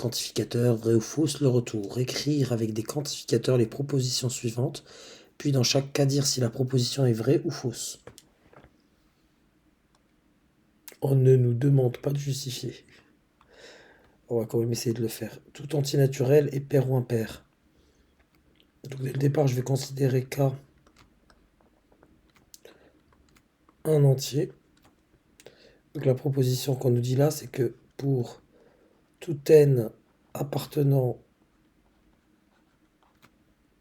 quantificateur, vrai ou fausse, le retour. Écrire avec des quantificateurs les propositions suivantes, puis dans chaque cas dire si la proposition est vraie ou fausse. On ne nous demande pas de justifier. On va quand même essayer de le faire. Tout antinaturel est pair ou impair. Donc dès le départ, je vais considérer K un entier. Donc la proposition qu'on nous dit là, c'est que pour tout n appartenant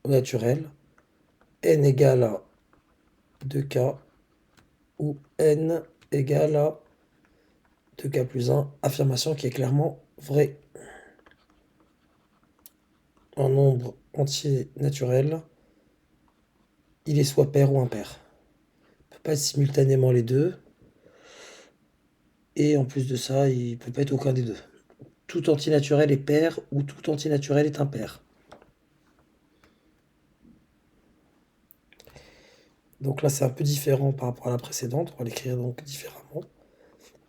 au naturel, n égale à 2k ou n égale à 2k plus 1, affirmation qui est clairement vraie. Un nombre entier naturel, il est soit pair ou impair. Il ne peut pas être simultanément les deux. Et en plus de ça, il ne peut pas être aucun des deux. Tout antinaturel est pair ou tout antinaturel est impair. Donc là, c'est un peu différent par rapport à la précédente. On va l'écrire donc différemment.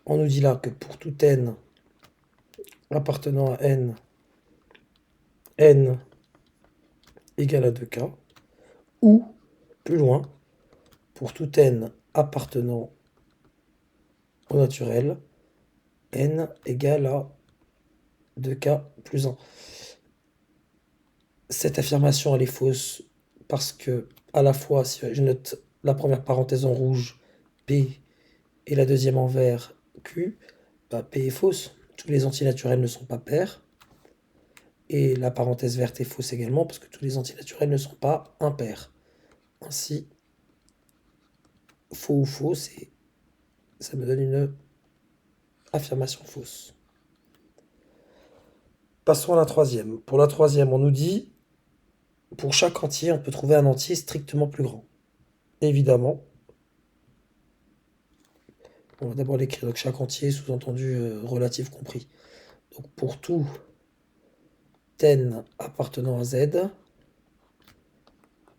On nous dit là que pour tout n appartenant à n, n égale à 2k, ou, plus loin, pour tout n appartenant au naturel, n égale à 2k plus 1. Cette affirmation, elle est fausse parce que, à la fois, si je note la première parenthèse en rouge, P, et la deuxième en vert, Q, bah, P est fausse. Tous les antinaturels ne sont pas pairs. Et la parenthèse verte est fausse également parce que tous les antinaturels ne sont pas impairs. Ainsi, faux ou faux, ça me donne une affirmation fausse. Passons à la troisième. Pour la troisième, on nous dit, pour chaque entier, on peut trouver un entier strictement plus grand. Évidemment, on va d'abord l'écrire. Donc chaque entier, sous-entendu relatif compris. Donc pour tout n appartenant à z,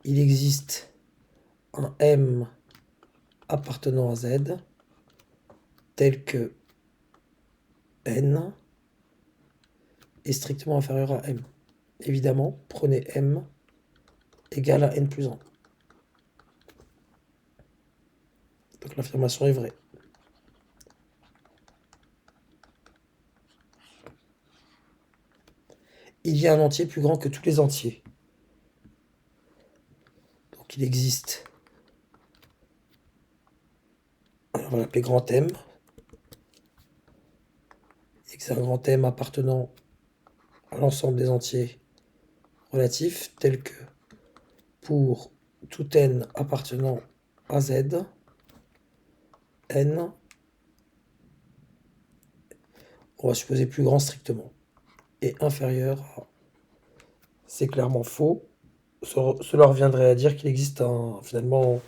il existe un m appartenant à z tel que n est strictement inférieur à m. Évidemment, prenez m égale à n plus 1. Donc l'affirmation est vraie. Il y a un entier plus grand que tous les entiers. Donc il existe, alors on va l'appeler grand M. C'est un grand M appartenant à l'ensemble des entiers relatifs, tels que pour tout n appartenant à z, n, on va supposer plus grand strictement, et inférieur à... C'est clairement faux. Cela reviendrait à dire qu'il existe finalement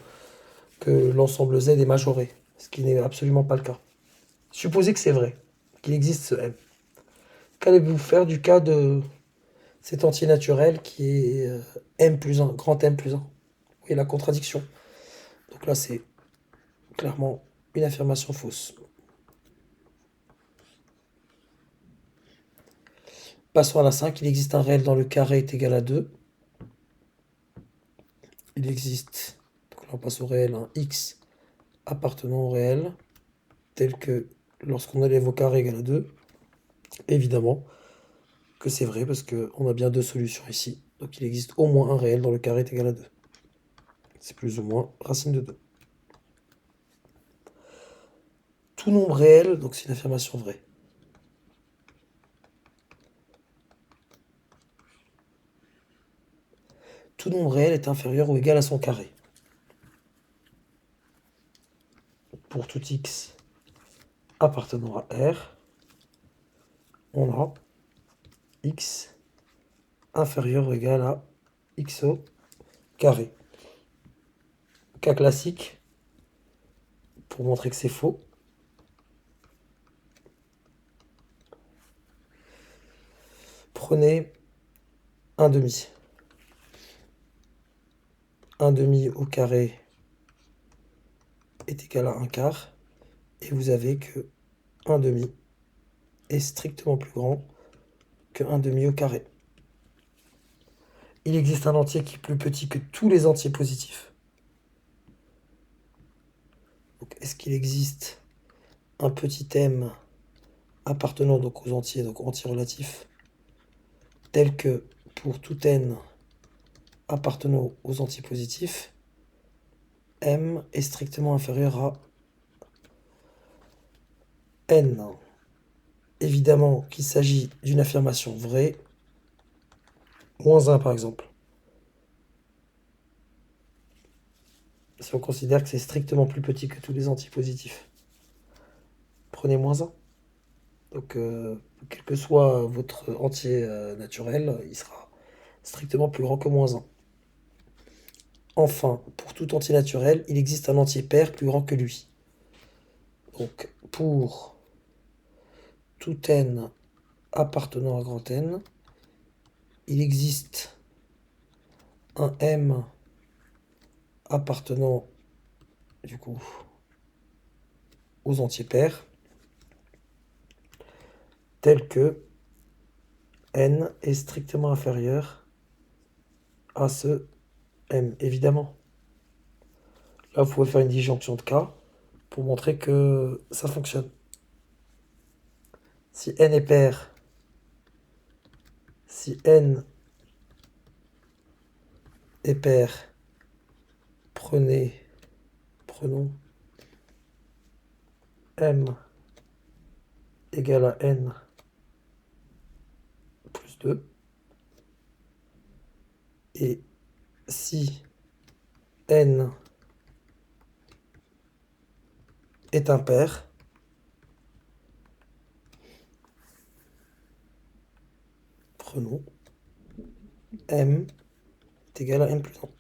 que l'ensemble z est majoré, ce qui n'est absolument pas le cas. Supposez que c'est vrai, qu'il existe ce m. Qu'allez-vous faire du cas de cet entier naturel qui est m plus 1, grand M plus 1? Vous voyez la contradiction. Donc là, c'est clairement une affirmation fausse. Passons à la 5. Il existe un réel dans le carré est égal à 2. Il existe, donc là on passe au réel, un x appartenant au réel, tel que lorsqu'on élève au carré égal à 2, évidemment que c'est vrai parce qu'on a bien deux solutions ici. Donc il existe au moins un réel dans le carré est égal à 2. C'est plus ou moins racine de 2. Tout nombre réel, donc c'est une affirmation vraie. Tout nombre réel est inférieur ou égal à son carré. Pour tout x appartenant à R, on a x inférieur ou égal à x au carré. Cas classique, pour montrer que c'est faux, prenez un demi. Un demi au carré est égal à un quart, et vous avez que un demi est strictement plus grand que 1/2 au carré. Il existe un entier qui est plus petit que tous les entiers positifs. Donc, est-ce qu'il existe un petit m appartenant donc aux entiers, donc entiers relatifs, tel que pour tout n appartenant aux entiers positifs, m est strictement inférieur à n. Évidemment qu'il s'agit d'une affirmation vraie, moins 1 par exemple. Si on considère que c'est strictement plus petit que tous les entiers positifs, prenez moins 1. Donc, quel que soit votre entier naturel, il sera strictement plus grand que moins 1. Enfin, pour tout entier naturel, il existe un entier pair plus grand que lui. Donc, pour tout n appartenant à grand N, il existe un m appartenant, du coup, aux entiers pairs, tel que n est strictement inférieur à ce m, évidemment. Là, vous pouvez faire une disjonction de cas pour montrer que ça fonctionne. Si n est pair, si n est pair, prenons m égale à n plus 2. Et si n est impair, prenons m est égal à n plus 1.